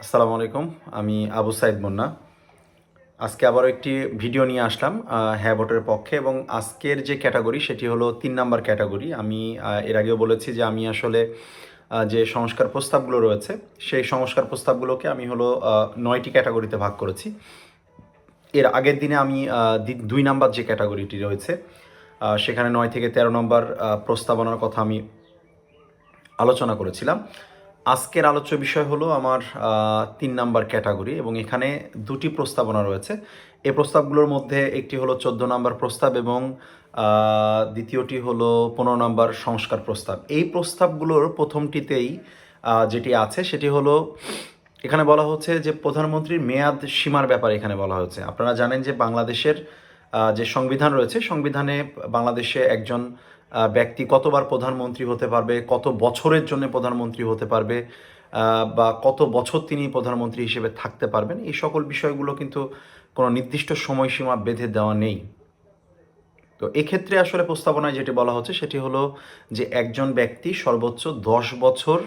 আসসালামু আলাইকুম। আমি আবু সাইদ মুন্না। আজকে আবারও একটি ভিডিও নিয়ে আসলাম হ্যাঁ ভোটের পক্ষে, এবং আজকের যে ক্যাটাগরি সেটি হলো ৩ নাম্বার ক্যাটাগরি। আমি এর আগেও বলেছি যে আমি আসলে যে সংস্কার প্রস্তাবগুলো রয়েছে সেই সংস্কার প্রস্তাবগুলোকে আমি হলো ৯টি ক্যাটাগরিতে ভাগ করেছি। এর আগের দিনে আমি ২ নাম্বার যে ক্যাটাগরিটি রয়েছে সেখানে ৯ থেকে ১৩ নম্বর প্রস্তাবনার কথা আমি আলোচনা করেছিলাম। আজকের আলোচ্য বিষয় হলো আমার ৩ নাম্বার ক্যাটাগরি, এবং এখানে ২টি প্রস্তাবনা রয়েছে। এই প্রস্তাবগুলোর মধ্যে একটি হলো ১৪ নাম্বার প্রস্তাব, এবং দ্বিতীয়টি হলো ১৫ নাম্বার সংস্কার প্রস্তাব। এই প্রস্তাবগুলোর প্রথমটিতেই যেটি আছে সেটি হলো, এখানে বলা হচ্ছে যে প্রধানমন্ত্রীর মেয়াদ সীমার ব্যাপারে এখানে বলা হয়েছে। আপনারা জানেন যে বাংলাদেশের যে সংবিধান রয়েছে, সংবিধানে বাংলাদেশে একজন ব্যক্তি কতবার প্রধানমন্ত্রী হতে পারবে, কত বছরের জন্য প্রধানমন্ত্রী হতে পারবে, বা কত বছর তিনি প্রধানমন্ত্রী হিসেবে থাকতে পারবেন, এই সকল বিষয়গুলো কিন্তু কোনো নির্দিষ্ট সময়সীমা বেঁধে দেওয়া নেই। তো এক্ষেত্রে আসলে প্রস্তাবনায় যেটি বলা হচ্ছে সেটি হলো যে একজন ব্যক্তি সর্বোচ্চ ১০ বছর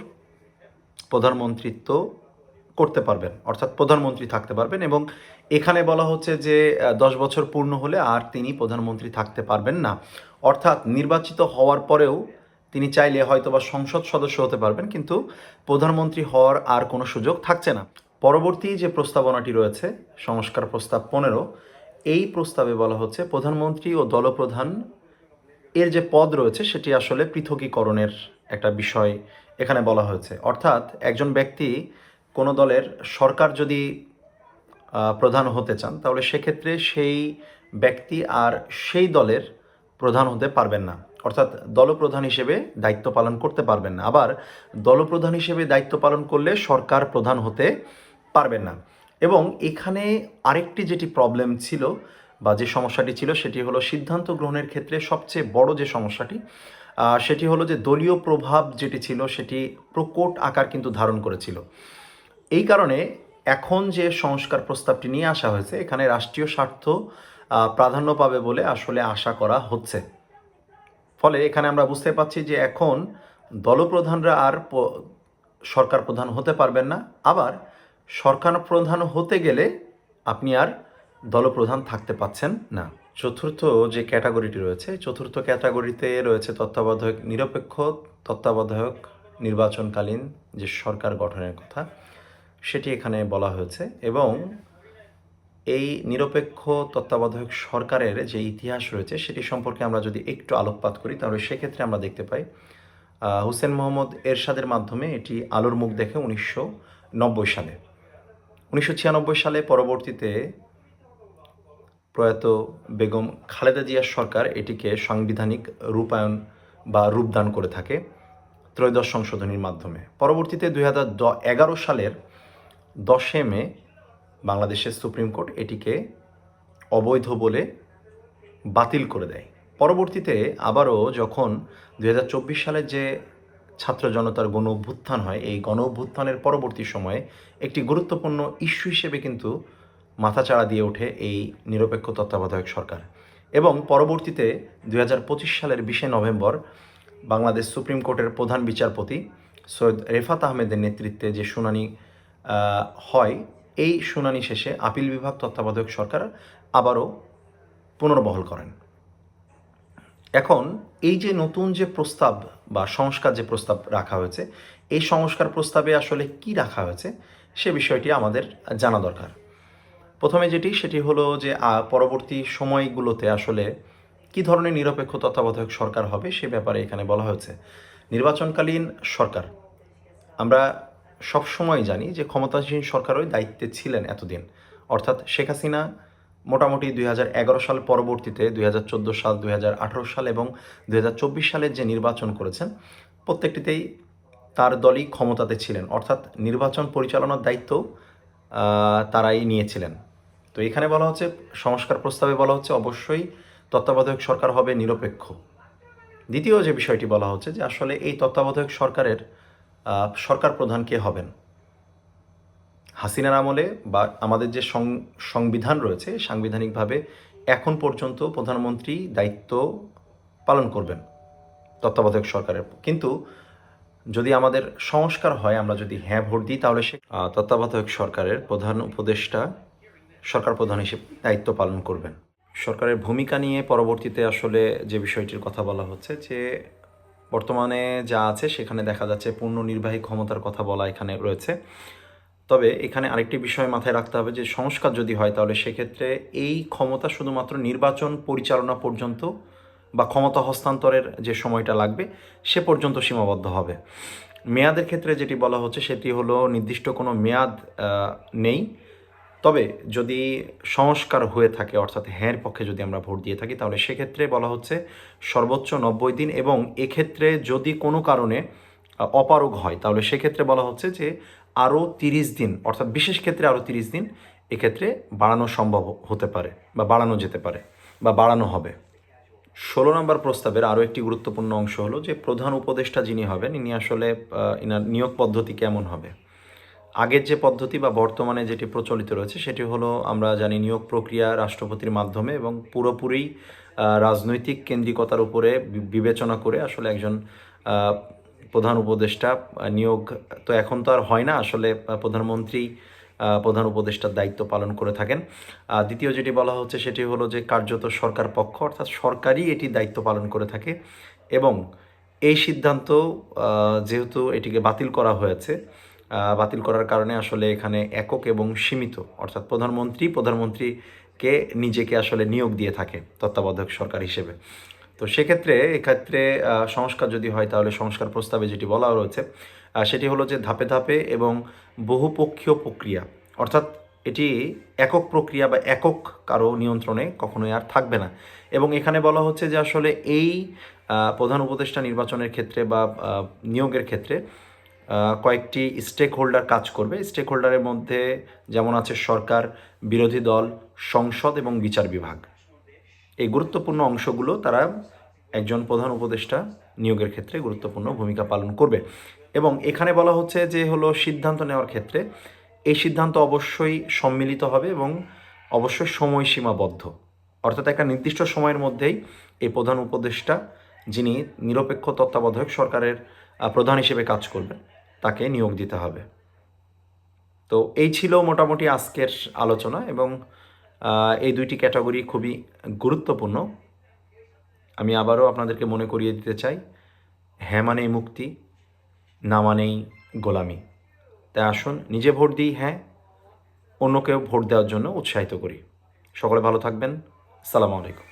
প্রধানমন্ত্রিত্ব করতে পারবেন, অর্থাৎ প্রধানমন্ত্রী থাকতে পারবেন। এবং এখানে বলা হচ্ছে যে ১০ বছর পূর্ণ হলে আর তিনি প্রধানমন্ত্রী থাকতে পারবেন না। অর্থাৎ নির্বাচিত হওয়ার পরেও তিনি চাইলে হয়তোবা সংসদ সদস্য হতে পারবেন, কিন্তু প্রধানমন্ত্রী হওয়ার আর কোনো সুযোগ থাকছে না। পরবর্তী যে প্রস্তাবনাটি রয়েছে, সংস্কার প্রস্তাব ১৫, এই প্রস্তাবে বলা হচ্ছে প্রধানমন্ত্রী ও দলপ্রধান এর যে পদ রয়েছে সেটি আসলে পৃথকীকরণের একটা বিষয় এখানে বলা হয়েছে। অর্থাৎ একজন ব্যক্তি কোনো দলের সরকার যদি প্রধান হতে চান, তাহলে সেক্ষেত্রে সেই ব্যক্তি আর সেই দলের প্রধান হতে পারবেন না, অর্থাৎ দলপ্রধান হিসেবে দায়িত্ব পালন করতে পারবেন না। আবার দলপ্রধান হিসেবে দায়িত্ব পালন করলে সরকার প্রধান হতে পারবেন না। এবং এখানে আরেকটি যেটি প্রবলেম ছিল বা যে সমস্যাটি ছিল সেটি হলো সিদ্ধান্ত গ্রহণের ক্ষেত্রে সবচেয়ে বড় যে সমস্যাটি সেটি হলো যে দলীয় প্রভাব যেটি ছিল সেটি প্রকট আকার কিন্তু ধারণ করেছিল। এই কারণে এখন যে সংস্কার প্রস্তাবটি নিয়ে আসা হয়েছে, এখানে রাষ্ট্রীয় স্বার্থ প্রাধান্য পাবে বলে আসলে আশা করা হচ্ছে। ফলে এখানে আমরা বুঝতে পারছি যে এখন দলপ্রধানরা আর সরকার প্রধান হতে পারবেন না। আবার সরকার প্রধান হতে গেলে আপনি আর দলপ্রধান থাকতে পাচ্ছেন না। চতুর্থ যে ক্যাটাগরিটি রয়েছে, চতুর্থ ক্যাটাগরিতে রয়েছে তত্ত্বাবধায়ক নিরপেক্ষ তত্ত্বাবধায়ক নির্বাচনকালীন যে সরকার গঠনের কথা সেটি এখানে বলা হয়েছে। এবং এই নিরপেক্ষ তত্ত্বাবধায়ক সরকারের যে ইতিহাস রয়েছে সেটি সম্পর্কে আমরা যদি একটু আলোকপাত করি, তাহলে সেক্ষেত্রে আমরা দেখতে পাই হুসেন মোহাম্মদ এরশাদের মাধ্যমে এটি আলোর মুখ দেখে ১৯৯০ সালে। ১৯৯৬ সালে পরবর্তীতে প্রয়াত বেগম খালেদা জিয়ার সরকার এটিকে সাংবিধানিক রূপায়ণ বা রূপদান করে থাকে ত্রয়োদশ সংশোধনীর মাধ্যমে। পরবর্তীতে ২০১১ সালের ১০ মে বাংলাদেশের সুপ্রিম কোর্ট এটিকে অবৈধ বলে বাতিল করে দেয়। পরবর্তীতে আবারও যখন ২০২৪ সালের যে ছাত্র জনতার গণ অভ্যুত্থান হয়, এই গণ অভ্যুত্থানের পরবর্তী সময়ে একটি গুরুত্বপূর্ণ ইস্যু হিসেবে কিন্তু মাথাচাড়া দিয়ে ওঠে এই নিরপেক্ষ তত্ত্বাবধায়ক সরকার। এবং পরবর্তীতে ২০২৫ সালের ২০ নভেম্বর বাংলাদেশ সুপ্রিম কোর্টের প্রধান বিচারপতি সৈয়দ রেফাত আহমেদের নেতৃত্বে যে শুনানি হয়, এই শুনানি শেষে আপিল বিভাগ তত্ত্বাবধায়ক সরকার আবারও পুনর্বহাল করেন। এখন এই যে নতুন যে প্রস্তাব বা সংস্কার যে প্রস্তাব রাখা হয়েছে, এই সংস্কার প্রস্তাবে আসলে কি রাখা হয়েছে সে বিষয়টি আমাদের জানা দরকার। প্রথমে যেটি সেটি হলো যে পরবর্তী সময়গুলোতে আসলে কি ধরনের নিরপেক্ষ তত্ত্বাবধায়ক সরকার হবে সে ব্যাপারে এখানে বলা হয়েছে। নির্বাচনকালীন সরকার, আমরা সবসময় জানি যে ক্ষমতাসীন সরকারই দায়িত্বে ছিলেন এতদিন, অর্থাৎ শেখ হাসিনা মোটামুটি ২০১১ সাল পরবর্তীতে ২০১৪ সাল, ২০১৮ সাল এবং ২০২৪ সালের যে নির্বাচন করেছেন প্রত্যেকটিতেই তার দলই ক্ষমতাতে ছিলেন, অর্থাৎ নির্বাচন পরিচালনার দায়িত্ব তারাই নিয়েছিলেন। তো এখানে বলা হচ্ছে, সংস্কার প্রস্তাবে বলা হচ্ছে অবশ্যই তত্ত্বাবধায়ক সরকার হবে নিরপেক্ষ। দ্বিতীয় যে বিষয়টি বলা হচ্ছে যে আসলে এই তত্ত্বাবধায়ক সরকারের সরকার প্রধান কে হবেন। হাসিনার আমলে বা আমাদের যে সংবিধান রয়েছে, সাংবিধানিকভাবে এখন পর্যন্ত প্রধানমন্ত্রী দায়িত্ব পালন করবেন তত্ত্বাবধায়ক সরকারের, কিন্তু যদি আমাদের সংস্কার হয়, আমরা যদি হ্যাঁ ভোট দিই, তাহলে সে তত্ত্বাবধায়ক সরকারের প্রধান উপদেষ্টা সরকার প্রধান হিসেবে দায়িত্ব পালন করবেন। সরকারের ভূমিকা নিয়ে পরবর্তীতে আসলে যে বিষয়টির কথা বলা হচ্ছে, যে বর্তমানে যা আছে সেখানে দেখা যাচ্ছে পূর্ণ নির্বাহী ক্ষমতার কথা বলা এখানে রয়েছে। তবে এখানে আরেকটি বিষয় মাথায় রাখতে হবে, যে সংস্কার যদি হয় তাহলে সেক্ষেত্রে এই ক্ষমতা শুধুমাত্র নির্বাচন পরিচালনা পর্যন্ত বা ক্ষমতা হস্তান্তরের যে সময়টা লাগবে সে পর্যন্ত সীমাবদ্ধ হবে। মেয়াদের ক্ষেত্রে যেটি বলা হচ্ছে সেটি হলো নির্দিষ্ট কোনো মেয়াদ নেই। তবে যদি সংস্কার হয়ে থাকে, অর্থাৎ হ্যাঁর পক্ষে যদি আমরা ভোট দিয়ে থাকি, তাহলে সেক্ষেত্রে বলা হচ্ছে সর্বোচ্চ 90 দিন, এবং এক্ষেত্রে যদি কোনো কারণে অপারগ হয় তাহলে সেক্ষেত্রে বলা হচ্ছে যে আরও 30 দিন, অর্থাৎ বিশেষ ক্ষেত্রে আরও 30 দিন এক্ষেত্রে বাড়ানো সম্ভব হতে পারে, বা বাড়ানো যেতে পারে, বা বাড়ানো হবে। 16 নম্বর প্রস্তাবের আরও একটি গুরুত্বপূর্ণ অংশ হলো যে প্রধান উপদেষ্টা যিনি হবেন, ইনি আসলে ইনার নিয়োগ পদ্ধতি কেমন হবে। আগের যে পদ্ধতি বা বর্তমানে যেটি প্রচলিত রয়েছে সেটি হলো, আমরা জানি নিয়োগ প্রক্রিয়া রাষ্ট্রপতির মাধ্যমে এবং পুরোপুরি রাজনৈতিক কেন্দ্রিকতার উপরে বিবেচনা করে আসলে একজন প্রধান উপদেষ্টা নিয়োগ, তো এখন তো আর হয় না, আসলে প্রধানমন্ত্রী প্রধান উপদেষ্টার দায়িত্ব পালন করে থাকেন। দ্বিতীয় যেটি বলা হচ্ছে সেটি হলো যে কার্যত সরকার পক্ষ, অর্থাৎ সরকারই এটি দায়িত্ব পালন করে থাকে, এবং এই সিদ্ধান্ত যেহেতু এটিকে বাতিল করা হয়েছে, বাতিল করার কারণে আসলে এখানে একক এবং সীমিত, অর্থাৎ প্রধানমন্ত্রীকে নিজেকে আসলে নিয়োগ দিয়ে থাকে তত্ত্বাবধায়ক সরকার হিসেবে। তো সেক্ষেত্রে এক্ষেত্রে সংস্কার যদি হয় তাহলে সংস্কার প্রস্তাবে যেটি বলা রয়েছে সেটি হলো যে ধাপে ধাপে এবং বহুপক্ষীয় প্রক্রিয়া, অর্থাৎ এটি একক প্রক্রিয়া বা একক কারো নিয়ন্ত্রণে কখনোই আর থাকবে না। এবং এখানে বলা হচ্ছে যে আসলে এই প্রধান উপদেষ্টা নির্বাচনের ক্ষেত্রে বা নিয়োগের ক্ষেত্রে কয়েকটি স্টেক হোল্ডার কাজ করবে। স্টেক হোল্ডারের মধ্যে যেমন আছে সরকার, বিরোধী দল, সংসদ এবং বিচার বিভাগ। এই গুরুত্বপূর্ণ অংশগুলো তারা একজন প্রধান উপদেষ্টা নিয়োগের ক্ষেত্রে গুরুত্বপূর্ণ ভূমিকা পালন করবে। এবং এখানে বলা হচ্ছে যে হলো সিদ্ধান্ত নেওয়ার ক্ষেত্রে এই সিদ্ধান্ত অবশ্যই সম্মিলিত হবে এবং অবশ্যই সময়সীমাবদ্ধ, অর্থাৎ একটা নির্দিষ্ট সময়ের মধ্যেই এই প্রধান উপদেষ্টা, যিনি নিরপেক্ষ তত্ত্বাবধায়ক সরকারের প্রধান হিসেবে কাজ করবেন, তাকে নিয়োগ দিতে হবে। তো এই ছিল মোটামুটি আজকের আলোচনা, এবং এই দুইটি ক্যাটাগরি খুবই গুরুত্বপূর্ণ। আমি আবারও আপনাদেরকে মনে করিয়ে দিতে চাই, হ্যাঁ মানেই মুক্তি, না মানেই গোলামি। তাই আসুন নিজে ভোট দিই হ্যাঁ, অন্যকেও ভোট দেওয়ার জন্য উৎসাহিত করি। সকলে ভালো থাকবেন। আসসালামু আলাইকুম।